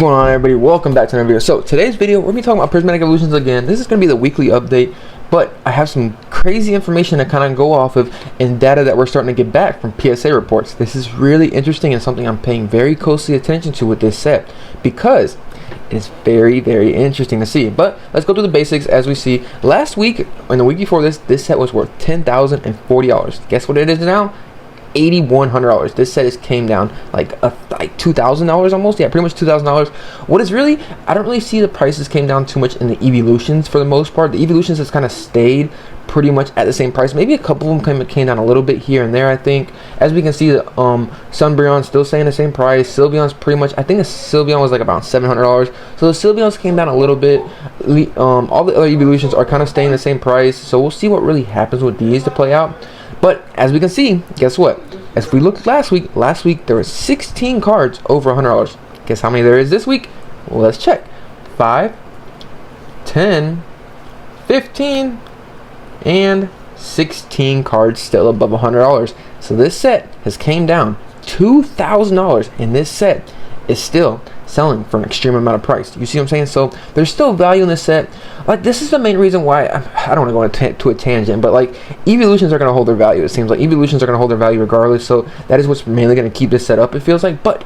What's going on, everybody? Welcome back to another video. So today's video, we're gonna be talking about Prismatic Evolutions again. This is gonna be the weekly update, but I have some crazy information to kind of go off of and data that we're starting to get back from PSA reports. This is really interesting and something I'm paying very closely attention to with this set because it's very interesting to see. But let's go through the basics. As we see, last week and the week before this set was worth $10,040. Guess what it is now? $8,100. This set came down like $2,000 almost. Yeah, pretty much $2,000. What is really, I don't really see the prices came down too much in the Evolutions for the most part. The Evolutions has kind of stayed pretty much at the same price. Maybe a couple of them came down a little bit here and there, I think. As we can see, the Sunbrion's still staying the same price. Sylveon's pretty much, I think the Sylveon was like about $700. So the Sylveons came down a little bit. All the other Evolutions are kind of staying the same price. So we'll see what really happens with these to play out. But as we can see, guess what? As we looked last week there were 16 cards over $100. Guess how many there is this week? Well, let's check. 5, 10, 15, and 16 cards still above $100. So this set has came down $2,000, and this set is still selling for an extreme amount of price. You see what I'm saying? So there's still value in this set. Like, this is the main reason why I don't want to go to a tangent, but like, Evolutions are going to hold their value. It seems like Evolutions are going to hold their value regardless. So that is what's mainly going to keep this set up, it feels like. But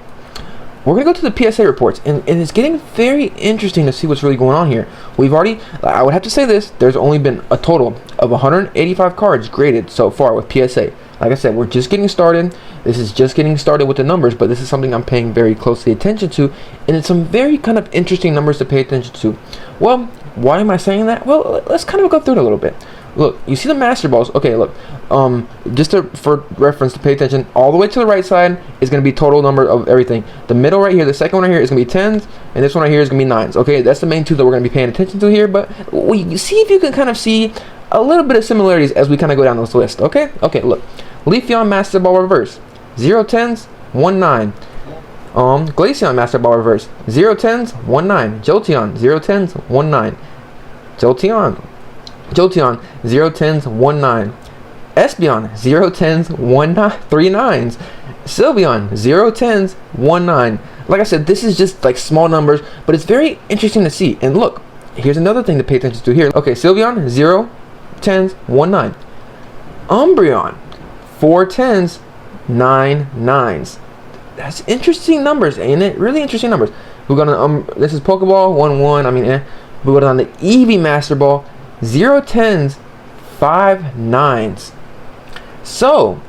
we're going to go to the PSA reports, and it's getting very interesting to see what's really going on here. We've already, I would have to say this, there's only been a total of 185 cards graded so far with PSA. Like I said, we're just getting started. This is just getting started with the numbers, but this is something I'm paying very closely attention to, and it's some very kind of interesting numbers to pay attention to. Well, why am I saying that? Well, let's kind of go through it a little bit. Look, you see the Master Balls. Okay, look, for reference to pay attention, all the way to the right side is going to be total number of everything. The middle right here, the second one right here is going to be 10s, and this one right here is going to be 9s. Okay, that's the main two that we're going to be paying attention to here, but we see if you can kind of see a little bit of similarities as we kind of go down this list. Okay, look. Leafeon Master Ball Reverse, 0 10s, 1 9. Glaceon Master Ball Reverse, 0 10s, 1 9. Jolteon, 0 10s, 1 9. Jolteon, 0 10s, 1 9. Espeon, 0 10s, 1 9, 3 9s. Sylveon, 0 10s, 1 9. Like I said, this is just like small numbers, but it's very interesting to see. And look, here's another thing to pay attention to here. Okay, Sylveon, 0 10s, 1 9. Umbreon, 4 10s, 9 9s. That's interesting numbers, ain't it? Really interesting numbers. We're gonna this is Pokeball 1 1. I mean, we go down the Eevee Master Ball, 0 10s, 5 9s. So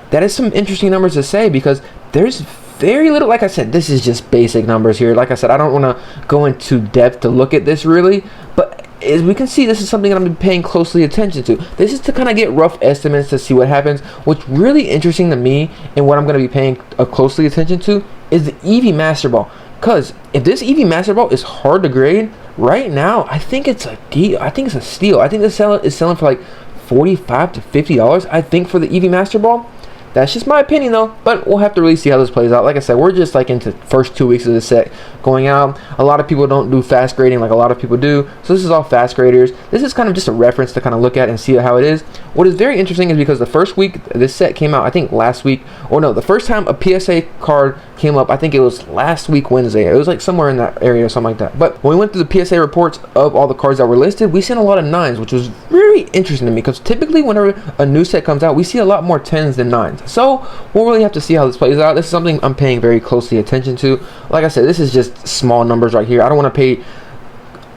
that is some interesting numbers to say because there's very little. Like I said, this is just basic numbers here. Like I said, I don't want to go into depth to look at this really, but as we can see, this is something that I'm paying closely attention to. This is to kind of get rough estimates to see what happens. What's really interesting to me and what I'm going to be paying closely attention to is the Eevee Master Ball. Because if this Eevee Master Ball is hard to grade right now, I think it's a deal. I think it's a steal. I think the seller is selling for like $45 to $50. I think for the Eevee Master Ball. That's just my opinion though, but we'll have to really see how this plays out. Like I said, we're just like into the first 2 weeks of the set going out. A lot of people don't do fast grading like a lot of people do, so this is all fast graders. This is kind of just a reference to kind of look at and see how it is. What is very interesting is because the first week this set came out, I think last week, or no, the first time a PSA card came up, I think it was last week Wednesday. It was like somewhere in that area or something like that. But when we went through the PSA reports of all the cards that were listed, we seen a lot of 9s, which was very interesting to me because typically whenever a new set comes out, we see a lot more 10s than 9s. So we'll really have to see how this plays out. This is something I'm paying very closely attention to. Like I said, this is just small numbers right here. I don't want to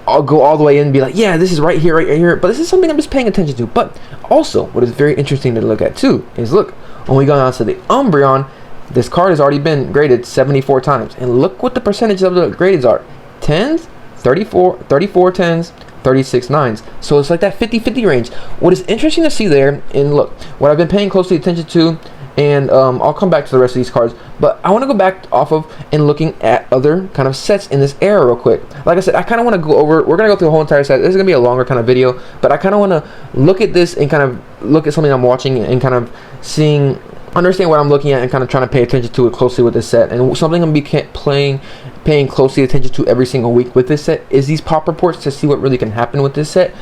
I'll go all the way in and be like, yeah, this is right here. But this is something I'm just paying attention to. But also, what is very interesting to look at too is look, when we go down to the Umbreon, this card has already been graded 74 times. And look what the percentage of the grades are. 10s, 34 10s, 36 9s. So it's like that 50-50 range. What is interesting to see there, and look, what I've been paying closely attention to, and I'll come back to the rest of these cards, but I want to go back off of and looking at other kind of sets in this era real quick. Like I said, I kind of want to go over, we're going to go through the whole entire set. This is going to be a longer kind of video, but I kind of want to look at this and kind of look at something I'm watching and kind of understand what I'm looking at and kind of trying to pay attention to it closely with this set. And something I'm going to be paying closely attention to every single week with this set is these pop reports to see what really can happen with this set.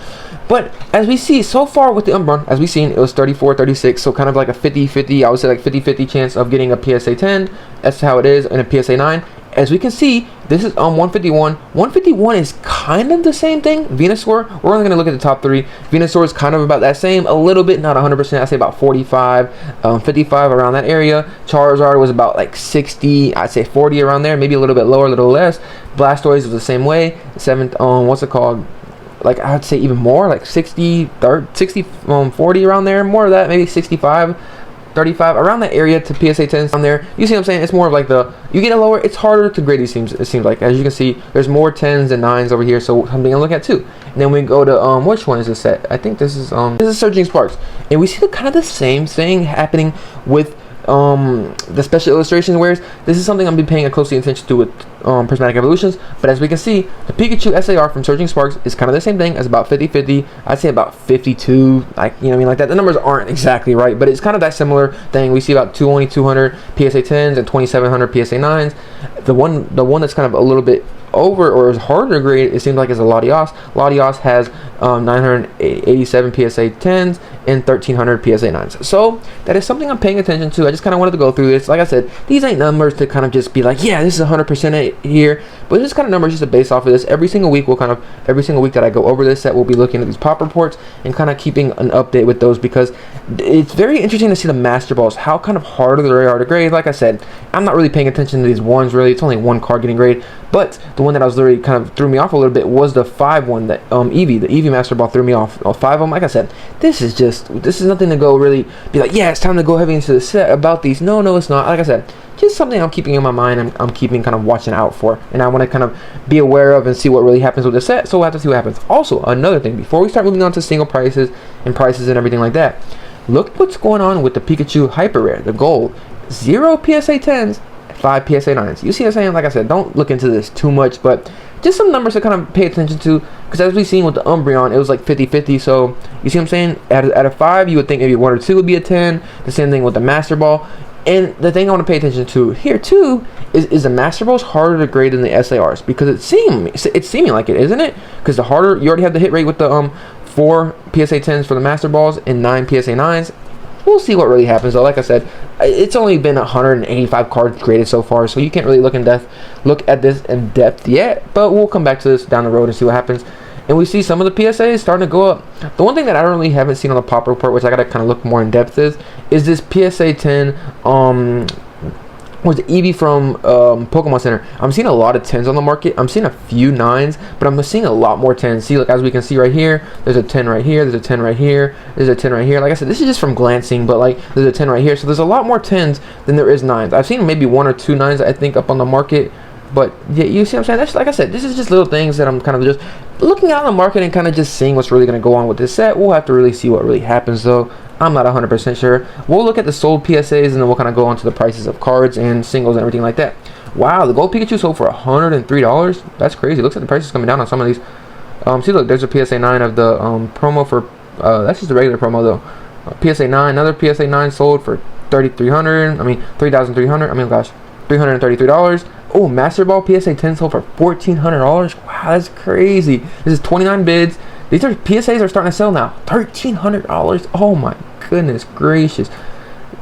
But as we see so far with the Umbreon, as we've seen, it was 34-36, so kind of like a 50-50, I would say like 50-50 chance of getting a PSA 10. That's how it is in a PSA 9. As we can see, this is 151. 151 is kind of the same thing. Venusaur, we're only going to look at the top 3. Venusaur is kind of about that same, a little bit, not 100%. I'd say about 45, 55 around that area. Charizard was about like 60, I'd say 40 around there, maybe a little bit lower, a little less. Blastoise was the same way. 7th, what's it called? Like I'd say even more, like 60, 40 around there, more of that, maybe 65. 35 around that area to PSA 10s on there. You see what I'm saying? It's more of like you get a lower, it's harder to grade these teams. It seems like, as you can see, there's more 10s than 9s over here, so something to look at too. And then we go to which one is this set? I think this is Surging Sparks, and we see kind of the same thing happening with the special illustration, whereas this is something I'm be paying a closely attention to with Prismatic Evolutions. But as we can see, the Pikachu SAR from Surging Sparks is kind of the same thing as about 50-50. I'd say about 52, like, you know what I mean, like that. The numbers aren't exactly right, but it's kind of that similar thing. We see about only 200 PSA 10s and 2700 PSA 9s. The one that's kind of a little bit over or is harder to grade, it seems like, is a Latios. Latios has 987 PSA 10s and 1300 PSA 9s. So that is something I'm paying attention to. I just kind of wanted to go through this. Like I said, these ain't numbers to kind of just be like, yeah, this is 100% here, but this kind of numbers just to base off of this. Every single week that I go over this set, we'll be looking at these pop reports and kind of keeping an update with those, because it's very interesting to see the Master Balls, how kind of harder they are to grade. Like I said, I'm not really paying attention to these ones really. It's only one card getting graded, but the one that I was literally kind of threw me off a little bit was the 5 one that the Eevee Master Ball threw me off. 5 of them, like I said, this is nothing to go really be like, yeah, it's time to go heavy into the set about these. No, it's not. Like I said, just something I'm keeping in my mind. I'm keeping kind of watching out for, and I want to kind of be aware of and see what really happens with the set. So we'll have to see what happens. Also, another thing, before we start moving on to single prices and everything like that, look what's going on with the Pikachu Hyper Rare, the gold. 0 PSA 10s, 5 PSA 9s. You see what I'm saying? Like I said, don't look into this too much, but just some numbers to kind of pay attention to, because as we've seen with the Umbreon, it was like 50-50. So you see what I'm saying? At a 5, you would think maybe 1 or 2 would be a 10. The same thing with the Master Ball. And the thing I want to pay attention to here too is the Master Balls harder to grade than the SARs, because it's seeming like it, isn't it? Because the harder, you already have the hit rate with the 4 PSA 10s for the Master Balls and 9 PSA 9s. We'll see what really happens though. Like I said, it's only been 185 cards graded so far, so you can't really look at this in depth yet, but we'll come back to this down the road and see what happens. And we see some of the PSAs starting to go up. The one thing that I really haven't seen on the pop report, which I gotta kind of look more in depth, is this PSA 10 was the Eevee from Pokemon Center. I'm seeing a lot of 10s on the market. I'm seeing a few 9s, but I'm seeing a lot more 10s. See, like, as we can see right here, there's a 10 right here, there's a 10 right here, there's a 10 right here. Like I said, this is just from glancing, but like there's a 10 right here. So there's a lot more 10s than there is 9s. I've seen maybe 1 or 2 9s, I think, up on the market. But yeah, you see what I'm saying? That's, like I said, this is just little things that I'm kind of just looking out on the market and kind of just seeing what's really going to go on with this set. We'll have to really see what really happens though. I'm not 100% sure. We'll look at the sold PSAs and then we'll kind of go on to the prices of cards and singles and everything like that. Wow, the gold Pikachu sold for $103. That's crazy. Looks like the price is coming down on some of these. See, look, there's a PSA 9 of the promo for, that's just the regular promo though. PSA 9, another PSA 9 sold for $3,300. I mean, $3,300. I mean, gosh, $333. Oh, Master Ball PSA 10 sold for $1,400. Wow, that's crazy. This is 29 bids. These are PSAs are starting to sell now. $1,300. Oh my goodness gracious.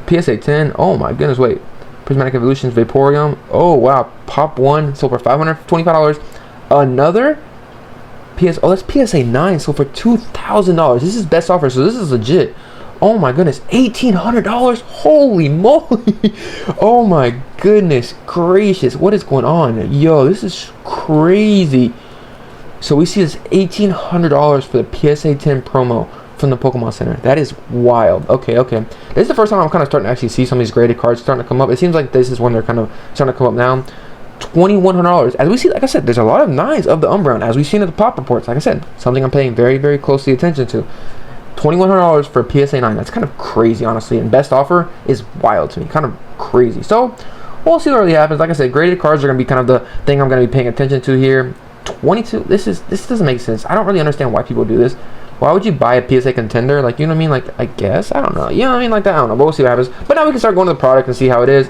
PSA 10. Oh my goodness. Wait. Prismatic Evolutions Vaporeon. Oh wow. Pop 1 sold for $525. Another PS. Oh, that's PSA 9 sold for $2,000. This is best offer, so this is legit. Oh my goodness, $1,800. Holy moly. Oh my goodness gracious. What is going on? Yo, this is crazy. So we see this $1,800 for the PSA 10 promo from the Pokemon Center. That is wild. Okay. This is the first time I'm kind of starting to actually see some of these graded cards starting to come up. It seems like this is when they're kind of starting to come up now. $2,100. As we see, like I said, there's a lot of 9s of the Umbreon, as we've seen in the pop reports. Like I said, something I'm paying very, very closely attention to. $2,100 for a PSA 9. That's kind of crazy, honestly. And best offer is wild to me. Kind of crazy. So we'll see what really happens. Like I said, graded cards are going to be kind of the thing I'm going to be paying attention to here. 22. This doesn't make sense. I don't really understand why people do this. Why would you buy a PSA contender? Like, you know what I mean? Like, I guess, I don't know. You know what I mean? Like that. I don't know. But we'll see what happens. But now we can start going to the product and see how it is.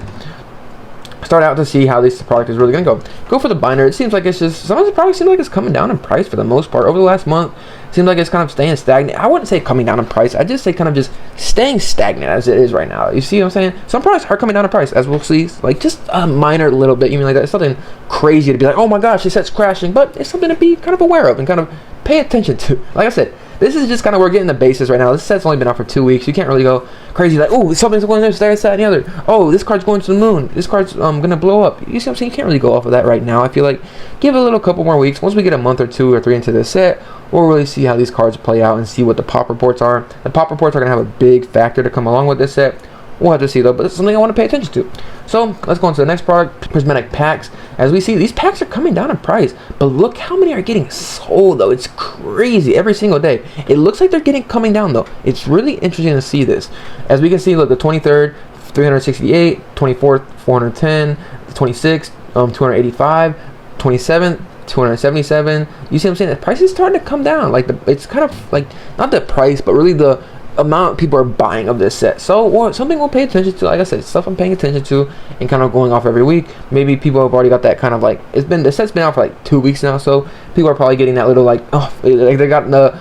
start out to see how this product is really going to go for the binder. It seems like it's just, some of the products seem like it's coming down in price for the most part over the last month. Seems like it's kind of staying stagnant. I wouldn't say coming down in price. I'd just say kind of just staying stagnant as it is right now. You see what I'm saying? Some products are coming down in price, as we'll see. Like just a minor little bit. You mean like that? It's something crazy to be like, oh my gosh, this set's crashing. But it's something to be kind of aware of and kind of pay attention to. Like I said, this is just kind of, we're getting the basis right now. This set's only been out for 2 weeks. You can't really go crazy like, oh, something's going this, that, and the other. Oh, this card's going to the moon. This card's gonna blow up. You see what I'm saying? You can't really go off of that right now. I feel like give it a little couple more weeks. Once we get a month or 2 or 3 into this set, we'll really see how these cards play out and see what the pop reports are. The pop reports are gonna have a big factor to come along with this set. We'll have to see though, but it's something I want to pay attention to. So let's go on to the next product, Prismatic packs. As we see, these packs are coming down in price, but look how many are getting sold though. It's crazy every single day. It looks like they're coming down though. It's really interesting to see this. As we can see, look, the 23rd, 368, 24th, 410, the 26th, 285, 27th, 277. You see what I'm saying? The price is starting to come down. Like it's kind of like not the price, but really the amount people are buying of this set. So something we'll pay attention to. Like I said, stuff I'm paying attention to and kind of going off every week. Maybe people have already got that kind of like, the set's been out for like 2 weeks now, so people are probably getting that little like, oh, like they got the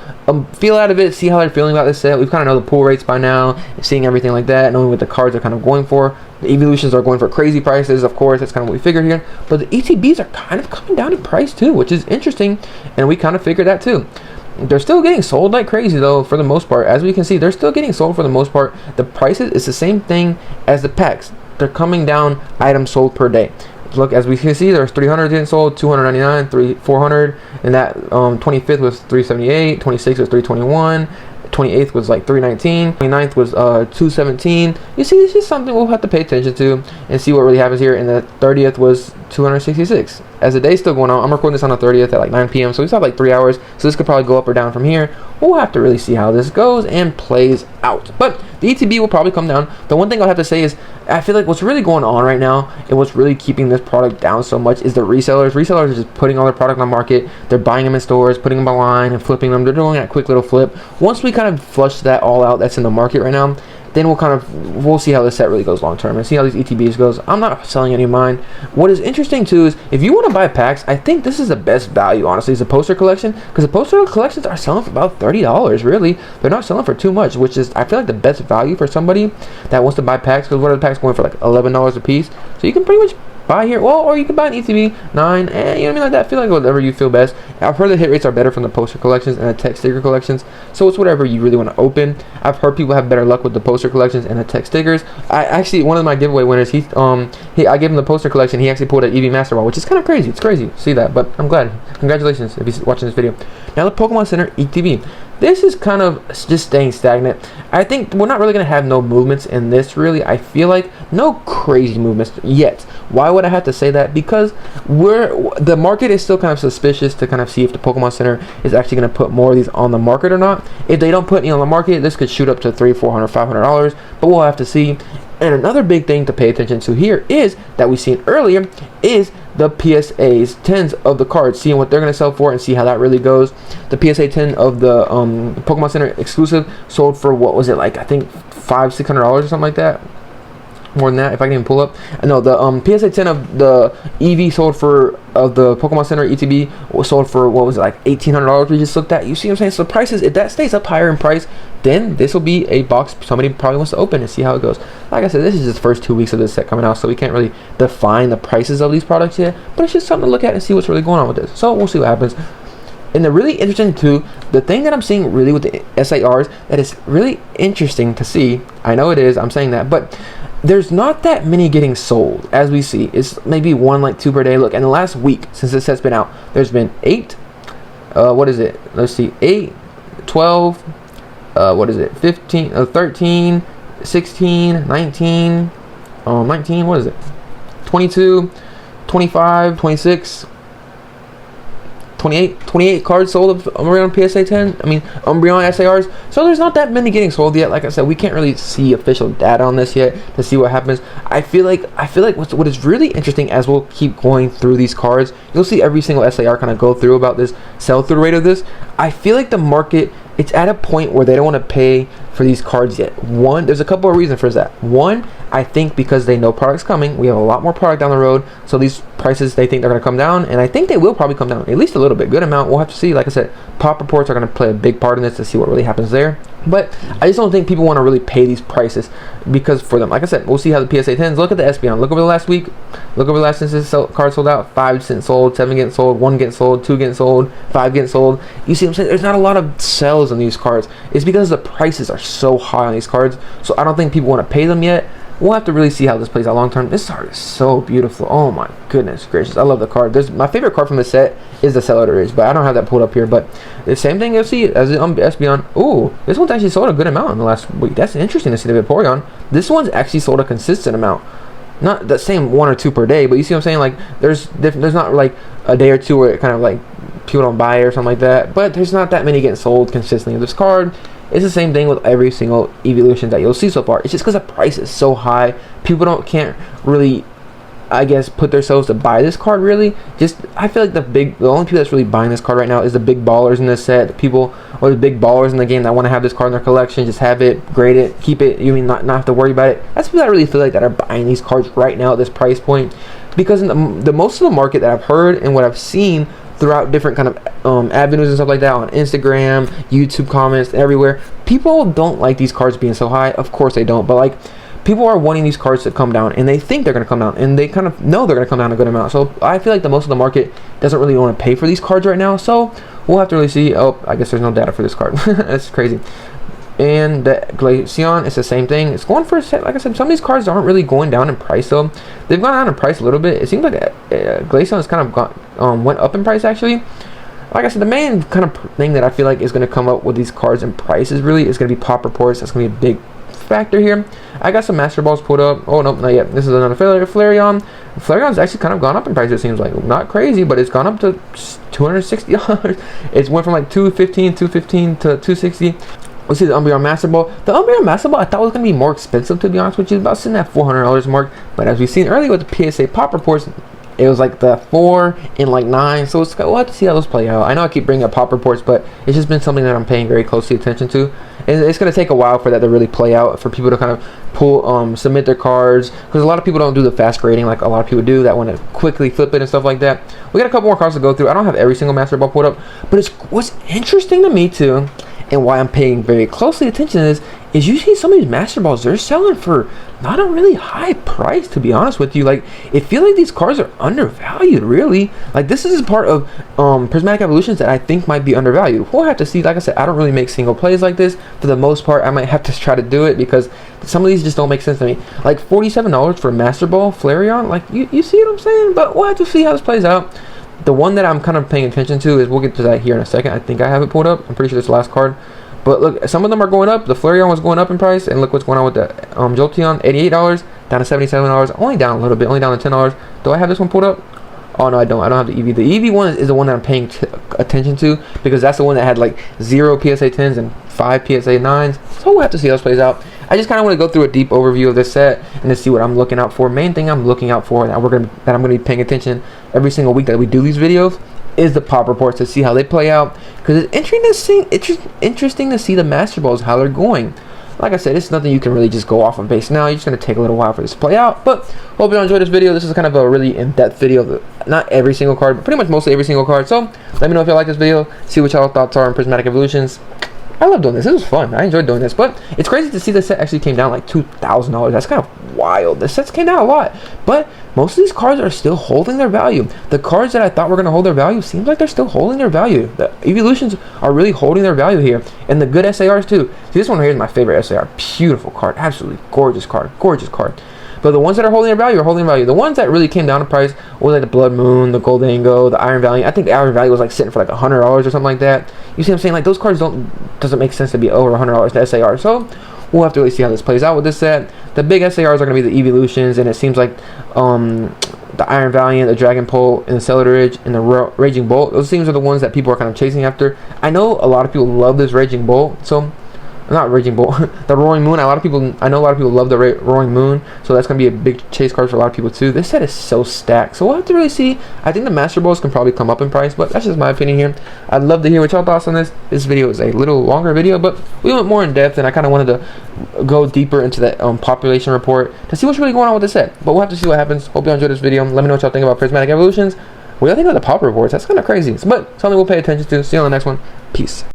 feel out of it, see how they're feeling about this set. We kind of know the pull rates by now, seeing everything like that, knowing what the cards are kind of going for. The evolutions are going for crazy prices, of course. That's kind of what we figured here. But the ETBs are kind of coming down in price too, which is interesting, and we kind of figured that too. They're still getting sold like crazy though, for the most part. As we can see, they're still getting sold for the most part. The prices is the same thing as the packs. They're coming down items sold per day. Look, as we can see, there's 300 getting sold, 299, 400, and that 25th was 378, 26th was 321, 28th was like 319, 29th was 217. You see, this is something we'll have to pay attention to and see what really happens here. And the 30th was 266. As the day's still going on, I'm recording this on the 30th at like 9 p.m. so we still have like 3 hours, so this could probably go up or down from here. We'll have to really see how this goes and plays out. But the ETB will probably come down. The one thing I'll have to say is I feel like what's really going on right now and what's really keeping this product down so much is the resellers. Resellers are just putting all their product on the market. They're buying them in stores, putting them online and flipping them. They're doing that quick little flip. Once we kind of flush that all out that's in the market right now, then we'll see how this set really goes long term and see how these ETBs goes. I'm not selling any of mine. What is interesting too is if you want to buy packs, I think this is the best value, honestly, is the poster collection, because the poster collections are selling for about $30. Really, they're not selling for too much, which is I feel like the best value for somebody that wants to buy packs, because what are the packs going for, like $11 a piece? So you can pretty much buy here, well, or you can buy an ETB 9, and you know what I mean, like that. I feel like whatever you feel best. I've heard the hit rates are better from the poster collections and the text sticker collections, so it's whatever you really want to open. I've heard people have better luck with the poster collections and the text stickers. I actually, one of my giveaway winners, I gave him the poster collection. He actually pulled an EV Master Ball, which is kind of crazy. It's crazy to see that, but I'm glad. Congratulations if you're watching this video. Now the Pokemon Center ETB. This is kind of just staying stagnant. I think we're not really going to have no movements in this, really. I feel like no crazy movements yet. Why would I have to say that? Because the market is still kind of suspicious to kind of see if the Pokemon Center is actually going to put more of these on the market or not. If they don't put any on the market, this could shoot up to $300, $400, $500, but we'll have to see. And another big thing to pay attention to here is that we've seen earlier is the PSAs 10s of the cards, seeing what they're going to sell for and see how that really goes. The PSA 10 of the Pokemon Center exclusive sold for, what was it, like I think $500-$600 or something like that. More than that, if I can even pull up. No, the PSA 10 of the EV sold for, of the Pokemon Center ETB was sold for, what was it, like $1,800 we just looked at. You see what I'm saying? So prices, if that stays up higher in price, then this will be a box somebody probably wants to open and see how it goes. Like I said, this is just the first 2 weeks of this set coming out, so we can't really define the prices of these products yet, but it's just something to look at and see what's really going on with this. So we'll see what happens. And the really interesting too, the thing that I'm seeing really with the SARs that is really interesting to see, I know it is, I'm saying that, but there's not that many getting sold. As we see, it's maybe 1, like 2 per day. Look, in the last week since this set's been out, there's been 8, what is it, let's see, 8, 12, what is it, 15, 13, 16, 19, 19, what is it, 22, 25, 26, 28 cards sold of Umbreon PSA 10. I mean, Umbreon SARs. So there's not that many getting sold yet. Like I said, we can't really see official data on this yet to see what happens. I feel like what is really interesting as we'll keep going through these cards, you'll see every single SAR kind of go through about this sell-through rate of this. I feel like the market, it's at a point where they don't want to pay for these cards yet. One, there's a couple of reasons for that. One, I think because they know product's coming, we have a lot more product down the road, so these prices, they think they're going to come down, and I think they will probably come down at least a little bit, good amount. We'll have to see. Like I said, pop reports are going to play a big part in this to see what really happens there. But I just don't think people want to really pay these prices because for them, like I said, we'll see how the PSA 10s. Look at the Espeon. Look over the last week. Look over the last since this card sold out. 5 getting sold, 7 getting sold, 1 getting sold, 2 getting sold, 5 getting sold. You see what I'm saying? There's not a lot of sales on these cards. It's because the prices are so high on these cards. So I don't think people want to pay them yet. We'll have to really see how this plays out long term. This card is so beautiful. Oh my goodness gracious. I love the card. My favorite card from the set is the Celery, but I don't have that pulled up here. But the same thing you'll see as the Espeon. Ooh, this one's actually sold a good amount in the last week. That's interesting to see the Vaporeon. This one's actually sold a consistent amount. Not the same 1 or 2 per day, but you see what I'm saying? Like there's not like a day or two where it kind of like people don't buy it or something like that. But there's not that many getting sold consistently of this card. It's the same thing with every single evolution that you'll see so far. It's just because the price is so high, people can't really, I guess, put themselves to buy this card really. I feel like the only people that's really buying this card right now is the big ballers in this set, the people or the big ballers in the game that want to have this card in their collection, just have it, grade it, keep it. You mean not have to worry about it. That's people that I really feel like that are buying these cards right now at this price point, because in the most of the market that I've heard and what I've seen throughout different kind of avenues and stuff like that on Instagram, YouTube comments, everywhere, people don't like these cards being so high. Of course they don't, but like people are wanting these cards to come down, and they think they're going to come down, and they kind of know they're going to come down a good amount. So I feel like the most of the market doesn't really want to pay for these cards right now. So we'll have to really see. Oh, I guess there's no data for this card. That's crazy. And the Glaceon, it's the same thing. It's going for a set. Like I said, some of these cards aren't really going down in price though. They've gone down in price a little bit. It seems like Glaceon has kind of went up in price actually. Like I said, the main kind of thing that I feel like is going to come up with these cards and prices really is going to be pop reports. That's going to be a big factor here. I got some Master Balls pulled up. Oh no, not yet. This is another Flareon. Flareon's actually kind of gone up in price. It seems like not crazy, but it's gone up to $260. It's went from like $215 to $260. Let's see the Umbreon Master Ball. The Umbreon Master Ball I thought was going to be more expensive, to be honest with you. About sitting at $400 mark. But as we've seen earlier with the PSA pop reports, it was like the 4 and like 9. So we'll have to see how those play out. I know I keep bringing up pop reports, but it's just been something that I'm paying very closely attention to. And it's going to take a while for that to really play out, for people to kind of submit their cards. Because a lot of people don't do the fast grading like a lot of people do that want to quickly flip it and stuff like that. We got a couple more cards to go through. I don't have every single Master Ball pulled up, but what's interesting to me too, and why I'm paying very closely attention to this, is you see some of these Master Balls, they're selling for not a really high price, to be honest with you. Like, it feels like these cards are undervalued, really. Like, this is part of Prismatic Evolutions that I think might be undervalued. We'll have to see. Like I said, I don't really make single plays like this. For the most part, I might have to try to do it because some of these just don't make sense to me. Like, $47 for a Master Ball Flareon, like, you see what I'm saying? But we'll have to see how this plays out. The one that I'm kind of paying attention to is, we'll get to that here in a second. I think I have it pulled up. I'm pretty sure this is the last card. But look, some of them are going up. The Flareon was going up in price, and look what's going on with the Jolteon, $88 down to $77, only down a little bit, only down to $10. Do I have this one pulled up? Oh no, I don't. I don't have the EV. The EV one is the one that I'm paying attention to, because that's the one that had like 0 PSA 10s and 5 PSA 9s. So we'll have to see how this plays out. I just kind of want to go through a deep overview of this set and to see what I'm looking out for. Main thing I'm looking out for that I'm going to be paying attention every single week that we do these videos is the pop reports, to see how they play out, because it's interesting to see the Master Balls, how they're going. Like I said, it's nothing you can really just go off of base now. You're just going to take a little while for this to play out. But hope you enjoyed this video. This is kind of a really in-depth video of not every single card, but pretty much mostly every single card. So let me know if you like this video. See what y'all thoughts are on Prismatic Evolutions. I love doing this. This was fun. I enjoyed doing this. But it's crazy to see the set actually came down like $2,000. That's kind of wild. The sets came down a lot. But most of these cards are still holding their value. The cards that I thought were going to hold their value seems like they're still holding their value. The Evolutions are really holding their value here. And the good SARs too. See, this one right here is my favorite SAR. Beautiful card. Absolutely gorgeous card. Gorgeous card. But the ones that are holding their value are holding their value. The ones that really came down in price was like the Blood Moon, the Goldango, the Iron Valiant. I think the Iron Valiant was like sitting for like $100 or something like that. You see what I'm saying? Like, those cards doesn't make sense to be over $100 to SAR. So we'll have to really see how this plays out with this set. The big SARs are going to be the Evolutions, and it seems like the Iron Valiant, the Dragon Pole, and the Celery, and the Raging Bolt. Those things are the ones that people are kind of chasing after. I know a lot of people love this Raging Bolt, so not Raging Bull, the Roaring Moon. I know a lot of people love the Roaring Moon, so that's gonna be a big chase card for a lot of people too. This set is so stacked, so we'll have to really see. I think the Master Balls can probably come up in price, but that's just my opinion here. I'd love to hear what y'all thoughts on this. This video is a little longer video, but we went more in depth, and I kind of wanted to go deeper into that population report to see what's really going on with this set. But we'll have to see what happens. Hope you enjoyed this video. Let me know what y'all think about Prismatic Evolutions. What do you think of the pop reports? That's kind of crazy, but something we'll pay attention to. See you on the next one. Peace.